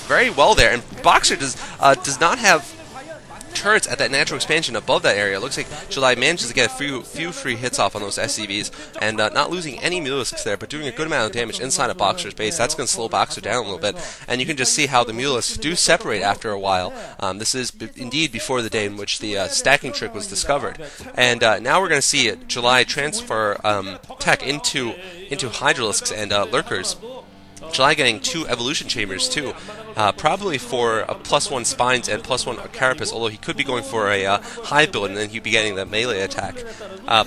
very well there, and Boxer does not have turrets at that natural expansion above that area. It looks like July manages to get a few free hits off on those SCVs, and not losing any Mulisks there, but doing a good amount of damage inside of Boxer's base. That's going to slow Boxer down a little bit, and you can just see how the Mulisks do separate after a while. This is indeed before the day in which the stacking trick was discovered. And now we're going to see July transfer tech into Hydralisks and Lurkers. July getting 2 evolution chambers too, probably for a +1 spines and +1 carapace, although he could be going for a high build and then he'd be getting the melee attack.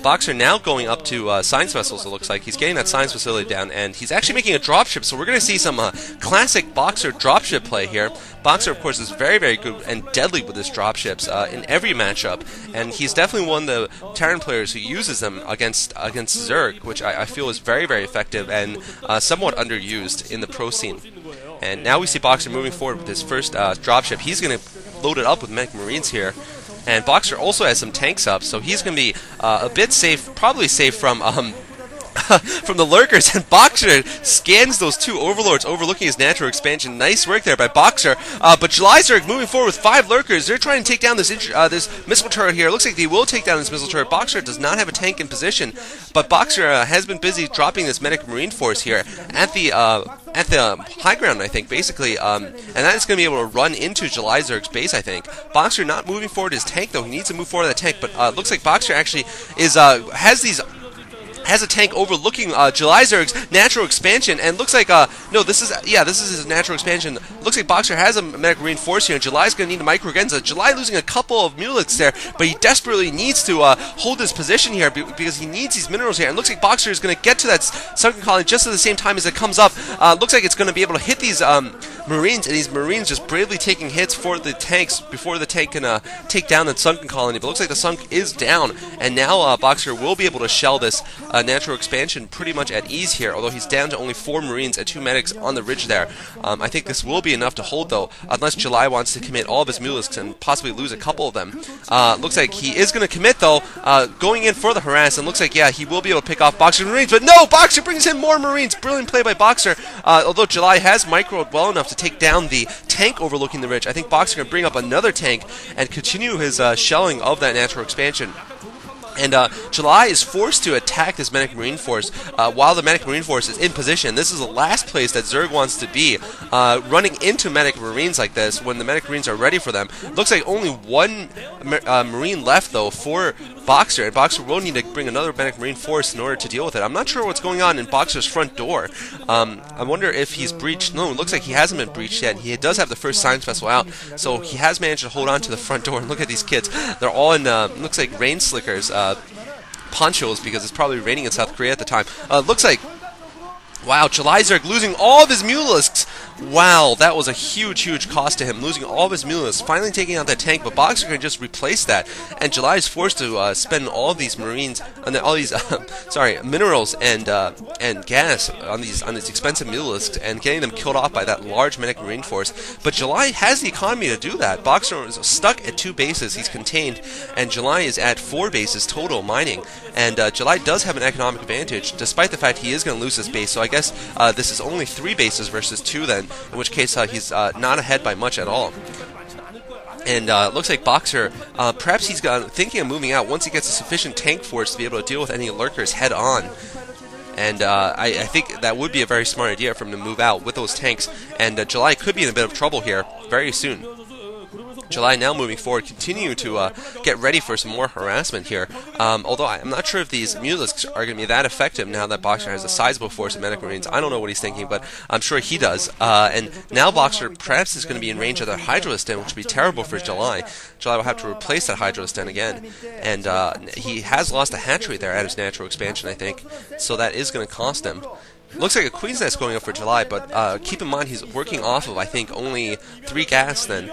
Boxer now going up to science vessels, it looks like. He's getting that science facility down, and he's actually making a dropship, so we're going to see some classic Boxer dropship play here. Boxer, of course, is very, very good and deadly with his dropships in every matchup, and he's definitely one of the Terran players who uses them against Zerg, which I feel is very, very effective and somewhat underused in the pro scene. And now we see Boxer moving forward with his first dropship. He's going to load it up with Medic Marines here. And Boxer also has some tanks up, so he's going to be a bit safe, probably safe from from the Lurkers, and Boxer scans those 2 Overlords overlooking his natural expansion. Nice work there by Boxer. But JulyZerg moving forward with 5 Lurkers. They're trying to take down this missile turret here. It looks like they will take down this missile turret. Boxer does not have a tank in position, but Boxer has been busy dropping this Medic Marine force here at the high ground, I think, basically, and that is going to be able to run into JulyZerg's base, I think. Boxer not moving forward his tank, though. He needs to move forward that tank, but looks like Boxer actually is has a tank overlooking JulyZerg's natural expansion, and looks like no, this is his natural expansion. Looks like Boxer has a Medic Marine force here, and July's going to need a micro Genza. July losing a couple of Muliks there, but he desperately needs to hold his position here because he needs these minerals here. And looks like Boxer is going to get to that sunken colony just at the same time as it comes up. Looks like it's going to be able to hit these Marines, and these Marines just bravely taking hits for the tanks before the tank can take down the sunken colony. But looks like the sunk is down, and now Boxer will be able to shell this natural expansion pretty much at ease here, although he's down to only 4 Marines and 2 medics on the ridge there. I think this will be enough to hold, though, unless July wants to commit all of his Mulisks and possibly lose a couple of them. Looks like he is going to commit, though, going in for the harass, and looks like, yeah, he will be able to pick off Boxer's Marines, but no! Boxer brings in more Marines! Brilliant play by Boxer, although July has microed well enough to take down the tank overlooking the ridge. I think Boxer can bring up another tank and continue his shelling of that natural expansion. And July is forced to attack this Medic Marine force while the Medic Marine force is in position. This is the last place that Zerg wants to be, running into Medic Marines like this when the Medic Marines are ready for them. Looks like only 1 Marine left, though, for Boxer, and Boxer will need to bring another Medic Marine force in order to deal with it. I'm not sure what's going on in Boxer's front door. I wonder if he's breached. No, it looks like he hasn't been breached yet. He does have the first science vessel out, so he has managed to hold on to the front door. And look at these kids. They're all in, looks like rain slickers, ponchos, because it's probably raining in South Korea at the time. Looks like, wow, JulyZerg losing all of his Mulisks. Wow, that was a huge, huge cost to him, losing all of his Mulisks, finally taking out that tank, but Boxer can just replace that, and July is forced to spend all of these Marines, and all these, minerals and gas on these expensive Mulisks, and getting them killed off by that large Medic Marine force. But July has the economy to do that. Boxer is stuck at 2 bases, he's contained, and July is at 4 bases total mining, and July does have an economic advantage, despite the fact he is going to lose his base, so I guess this is only 3 bases versus 2 then, in which case he's not ahead by much at all. And looks like Boxer, perhaps he's thinking of moving out once he gets a sufficient tank force to be able to deal with any Lurkers head on. And I think that would be a very smart idea for him to move out with those tanks, and July could be in a bit of trouble here very soon. July now moving forward, continue to get ready for some more harassment here. Although I'm not sure if these Mulisks are going to be that effective now that Boxer has a sizable force of Medic Marines. I don't know what he's thinking, but I'm sure he does. And now Boxer perhaps is going to be in range of the Hydralisks Den, which would be terrible for July. July will have to replace that Hydralisks Den again. And he has lost a hatchery there at his natural expansion, I think. So that is going to cost him. Looks like a Queen's Nest going up for July, but keep in mind he's working off of, I think, only 3 gas then,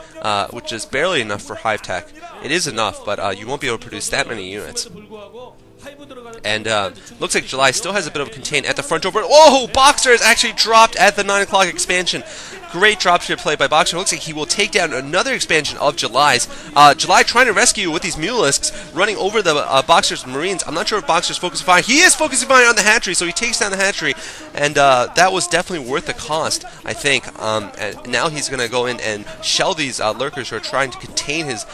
which is barely enough for Hive Tech. It is enough, but you won't be able to produce that many units. And looks like July still has a bit of a contain at the front door, but whoa! Boxer is actually dropped at the 9 o'clock expansion. Great dropship play by Boxer. Looks like he will take down another expansion of July's. July trying to rescue with these Mulisks, running over the Boxer's Marines. I'm not sure if Boxer's focusing fire. He is focusing fire on the hatchery, so he takes down the hatchery, and that was definitely worth the cost, I think. And now he's going to go in and shell these lurkers who are trying to contain his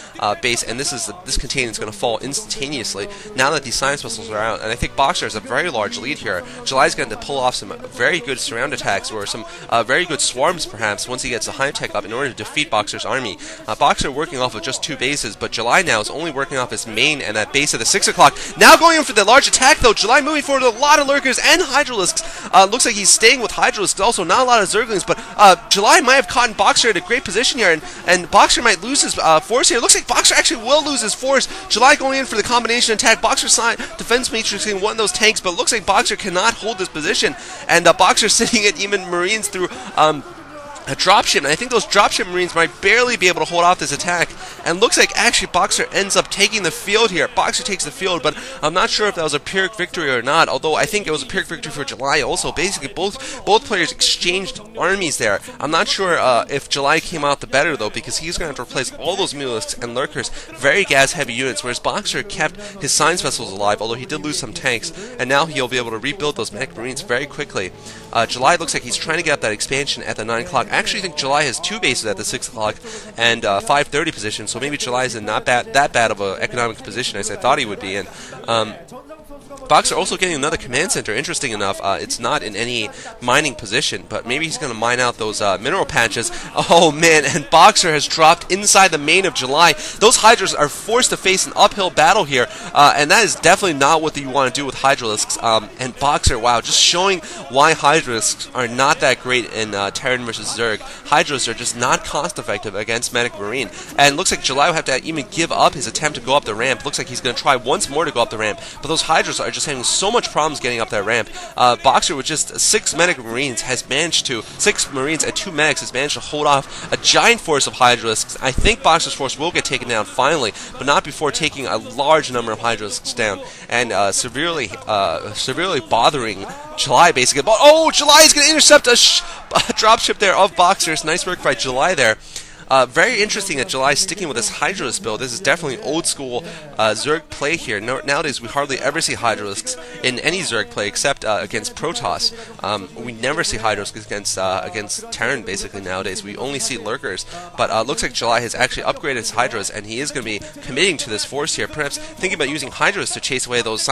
base, and this containment is going to fall instantaneously now that these science vessels are out. And I think Boxer has a very large lead here. July's going to pull off some very good surround attacks, or some very good swarms perhaps, once he gets the hive tech up in order to defeat Boxer's army. Boxer working off of just 2 bases, but July now is only working off his main and that base at the 6 o'clock. Now going in for the large attack though. July moving forward with a lot of lurkers and Hydralisks. Looks like he's staying with Hydralisks also, not a lot of Zerglings, but July might have caught Boxer at a great position here, and Boxer might lose his force here. Looks like Boxer actually will lose his force. July going in for the combination attack. Boxer's side defense matrixing one of those tanks, but looks like Boxer cannot hold this position, and Boxer sitting at even Marines through a dropship, and I think those dropship Marines might barely be able to hold off this attack, and looks like actually Boxer ends up taking the field here. Boxer takes the field, but I'm not sure if that was a Pyrrhic victory or not, although I think it was a Pyrrhic victory for July also. Basically, both players exchanged armies there. I'm not sure if July came out the better, though, because he's going to have to replace all those Mulisks and Lurkers, very gas-heavy units, whereas Boxer kept his science vessels alive, although he did lose some tanks, and now he'll be able to rebuild those mech Marines very quickly. July looks like he's trying to get up that expansion at the 9 o'clock. I actually think July has 2 bases at the 6 o'clock and 5:30 position, so maybe July is in not that bad of an economic position as I thought he would be in. Boxer also getting another command center. Interesting enough, it's not in any mining position, but maybe he's going to mine out those mineral patches. Oh man, and Boxer has dropped inside the main of July. Those Hydras are forced to face an uphill battle here, and that is definitely not what you want to do with Hydralisks. And Boxer, wow, just showing why Hydralisks are not that great in Terran versus Zerg. Hydras are just not cost effective against Medic Marine, and looks like July will have to even give up his attempt to go up the ramp. Looks like he's going to try once more to go up the ramp, but those Hydras are just having so much problems getting up that ramp. Boxer with just 6 Medic Marines has managed to, 6 Marines and 2 Medics has managed to hold off a giant force of Hydralisks. I think Boxer's force will get taken down finally, but not before taking a large number of Hydralisks down and severely bothering July basically. But oh, July is going to intercept a dropship there of Boxers. Nice work by July there. Very interesting that July is sticking with this Hydralisk build. This is definitely old school Zerg play here. Nowadays we hardly ever see Hydralisks in any Zerg play except against Protoss. We never see Hydralisks against Terran basically nowadays. We only see Lurkers. But looks like July has actually upgraded his Hydras, and he is going to be committing to this force here. Perhaps thinking about using Hydras to chase away those